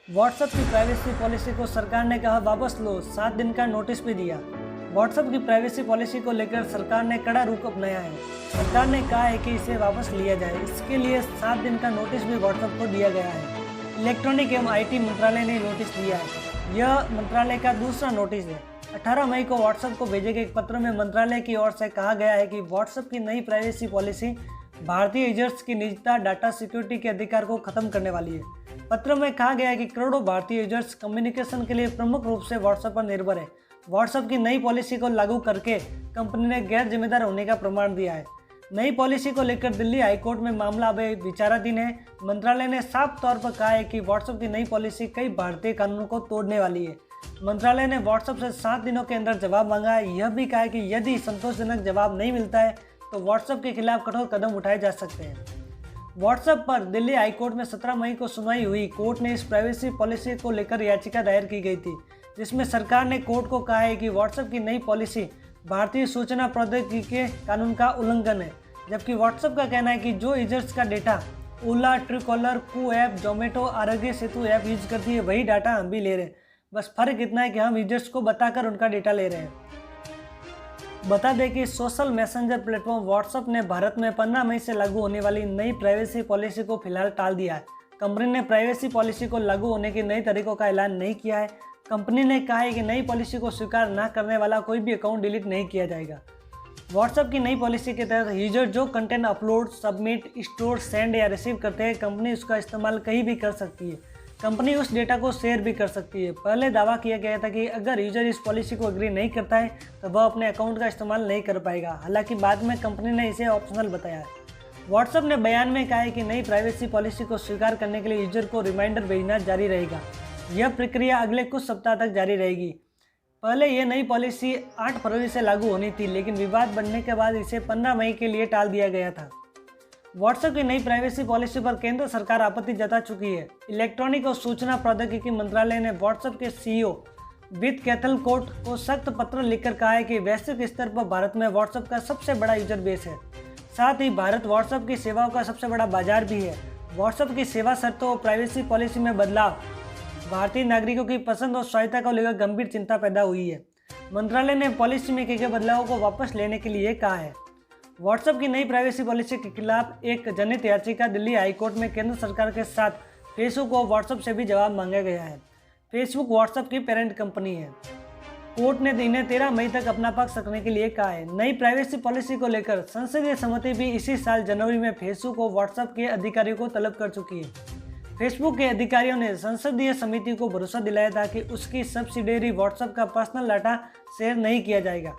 WhatsApp की privacy policy को सरकार ने कहा वापस लो, 7 दिन का नोटिस भी दिया। व्हाट्सएप की प्राइवेसी पॉलिसी को लेकर सरकार ने कड़ा रुख अपनाया है। सरकार ने कहा है कि इसे वापस लिया जाए। इसके लिए 7 दिन का नोटिस भी व्हाट्सएप को दिया गया है। इलेक्ट्रॉनिक एवं आईटी मंत्रालय ने नोटिस दिया है। यह मंत्रालय का दूसरा नोटिस है। 18 मई को व्हाट्सएप को भेजे गए एक पत्र में मंत्रालय की ओर से कहा गया है कि व्हाट्सएप की नई प्राइवेसी पॉलिसी भारतीय यूजर्स की निजता, डाटा सिक्योरिटी के अधिकार को खत्म करने वाली है। पत्र में कहा गया है कि करोड़ों भारतीय यूजर्स कम्युनिकेशन के लिए प्रमुख रूप से व्हाट्सएप पर निर्भर है। व्हाट्सएप की नई पॉलिसी को लागू करके कंपनी ने गैर जिम्मेदार होने का प्रमाण दिया है। नई पॉलिसी को लेकर दिल्ली हाईकोर्ट में मामला अभी विचाराधीन है। मंत्रालय ने साफ तौर पर कहा है कि व्हाट्सएप की नई पॉलिसी कई भारतीय कानूनों को तोड़ने वाली है। मंत्रालय ने व्हाट्सएप से 7 दिनों के अंदर जवाब मांगा है। यह भी कहा है कि यदि संतोषजनक जवाब नहीं मिलता है तो व्हाट्सएप के खिलाफ कठोर कदम उठाए जा सकते हैं। व्हाट्सएप पर दिल्ली हाईकोर्ट में 17 मई को सुनवाई हुई। कोर्ट ने इस प्राइवेसी पॉलिसी को लेकर याचिका दायर की गई थी, जिसमें सरकार ने कोर्ट को कहा है कि व्हाट्सएप की नई पॉलिसी भारतीय सूचना प्रौद्योगिकी के कानून का उल्लंघन है। जबकि व्हाट्सएप का कहना है कि जो यूजर्स का डेटा ओला, ट्रूकॉलर, कू app, Zomato, Aarogya Setu app use करती है वही डाटा हम भी ले रहे हैं। बस फर्क इतना है कि हम यूजर्स को बताकर उनका डेटा ले रहे हैं। बता दें कि सोशल मैसेंजर प्लेटफॉर्म व्हाट्सएप ने भारत में 15 मई से लागू होने वाली नई प्राइवेसी पॉलिसी को फिलहाल टाल दिया है। कंपनी ने प्राइवेसी पॉलिसी को लागू होने के नए तरीकों का ऐलान नहीं किया है। कंपनी ने कहा है कि नई पॉलिसी को स्वीकार न करने वाला कोई भी अकाउंट डिलीट नहीं किया जाएगा। व्हाट्सएप की नई पॉलिसी के तहत यूजर जो content upload, submit, store, send या रिसीव करते हैं, कंपनी उसका इस्तेमाल कहीं भी कर सकती है। कंपनी उस डेटा को शेयर भी कर सकती है। पहले दावा किया गया था कि अगर यूजर इस पॉलिसी को एग्री नहीं करता है तो वह अपने अकाउंट का इस्तेमाल नहीं कर पाएगा। हालांकि बाद में कंपनी ने इसे ऑप्शनल बताया है। व्हाट्सएप ने बयान में कहा है कि नई प्राइवेसी पॉलिसी को स्वीकार करने के लिए यूजर को रिमाइंडर भेजना जारी रहेगा। यह प्रक्रिया अगले कुछ सप्ताह तक जारी रहेगी। पहले यह नई पॉलिसी 8 फरवरी से लागू होनी थी, लेकिन विवाद बढ़ने के बाद इसे 15 मई के लिए टाल दिया गया था। व्हाट्सएप की नई प्राइवेसी पॉलिसी पर केंद्र सरकार आपत्ति जता चुकी है। इलेक्ट्रॉनिक और सूचना प्रौद्योगिकी मंत्रालय ने व्हाट्सएप के सीईओ विद कैथलकोट को सख्त पत्र लिखकर कहा है कि वैश्विक स्तर पर भारत में व्हाट्सएप का सबसे बड़ा यूजर बेस है। साथ ही भारत व्हाट्सएप की सेवाओं का सबसे बड़ा बाजार भी है। व्हाट्सएप की सेवा शर्तों और प्राइवेसी पॉलिसी में बदलाव भारतीय नागरिकों की पसंद और स्वायत्ता को लेकर गंभीर चिंता पैदा हुई है। मंत्रालय ने पॉलिसी में किए गए बदलावों को वापस लेने के लिए कहा है। व्हाट्सएप की नई प्राइवेसी पॉलिसी के खिलाफ एक जनहित याचिका दिल्ली हाईकोर्ट में केंद्र सरकार के साथ फेसबुक और व्हाट्सएप से भी जवाब मांगा गया है। फेसबुक व्हाट्सएप की पेरेंट कंपनी है। कोर्ट ने इन्हें 13 मई तक अपना पक्ष रखने के लिए कहा है। नई प्राइवेसी पॉलिसी को लेकर संसदीय समिति भी इसी साल जनवरी में फेसबुक और व्हाट्सएप के अधिकारियों को तलब कर चुकी है। फेसबुक के अधिकारियों ने संसदीय समिति को भरोसा दिलाया था कि उसकी सब्सिडियरी व्हाट्सएप का पर्सनल डाटा शेयर नहीं किया जाएगा।